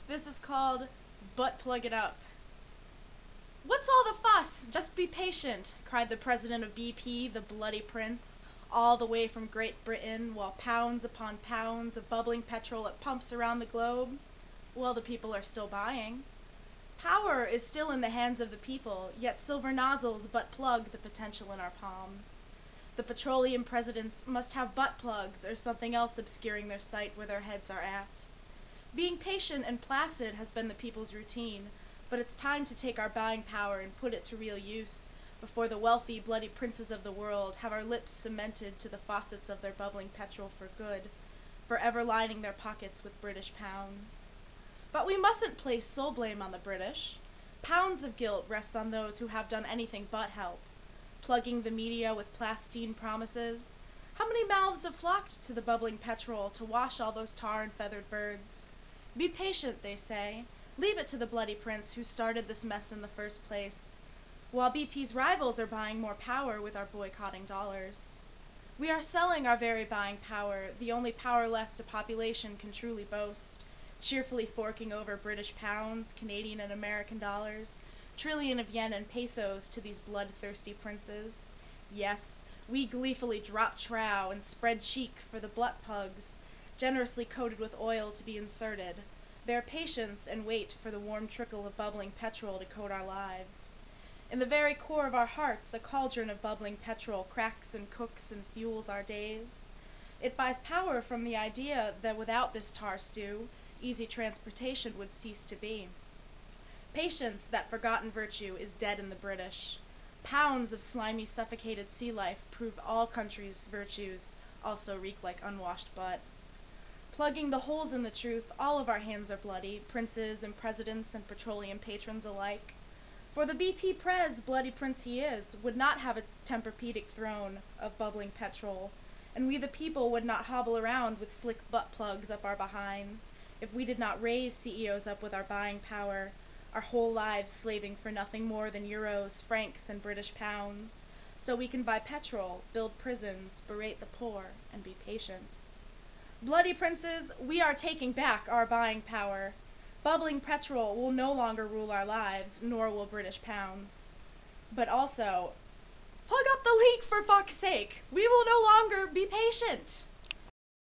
This is called Butt Plug It Up. What's all the fuss? Just be patient, cried the president of BP, the bloody prince, all the way from Great Britain, while pounds upon pounds of bubbling petrol at pumps around the globe. Well, the people are still buying. Power is still in the hands of the people, yet silver nozzles butt plug the potential in our palms. The petroleum presidents must have butt plugs or something else obscuring their sight where their heads are at. Being patient and placid has been the people's routine, but it's time to take our buying power and put it to real use before the wealthy, bloody princes of the world have our lips cemented to the faucets of their bubbling petrol for good, forever lining their pockets with British pounds. But we mustn't place sole blame on the British. Pounds of guilt rests on those who have done anything but help, plugging the media with plastine promises. How many mouths have flocked to the bubbling petrol to wash all those tar and feathered birds? Be patient, they say. Leave it to the bloody prince who started this mess in the first place, while BP's rivals are buying more power with our boycotting dollars. We are selling our very buying power, the only power left a population can truly boast, cheerfully forking over British pounds, Canadian and American dollars, trillion of yen and pesos to these bloodthirsty princes. Yes, we gleefully drop trow and spread cheek for the butt pugs, generously coated with oil to be inserted, bear patience and wait for the warm trickle of bubbling petrol to coat our lives. In the very core of our hearts, a cauldron of bubbling petrol cracks and cooks and fuels our days. It buys power from the idea that without this tar stew, easy transportation would cease to be. Patience, that forgotten virtue, is dead in the British. Pounds of slimy, suffocated sea life prove all countries' virtues also reek like unwashed butt. Plugging the holes in the truth, all of our hands are bloody, princes and presidents and petroleum patrons alike. For the BP Prez, bloody prince he is, would not have a Tempur-Pedic throne of bubbling petrol, and we the people would not hobble around with slick butt plugs up our behinds if we did not raise CEOs up with our buying power, our whole lives slaving for nothing more than euros, francs, and British pounds, so we can buy petrol, build prisons, berate the poor, and be patient. Bloody princes, we are taking back our buying power. Bubbling petrol will no longer rule our lives, nor will British pounds. But also, plug up the leak for fuck's sake! We will no longer be patient!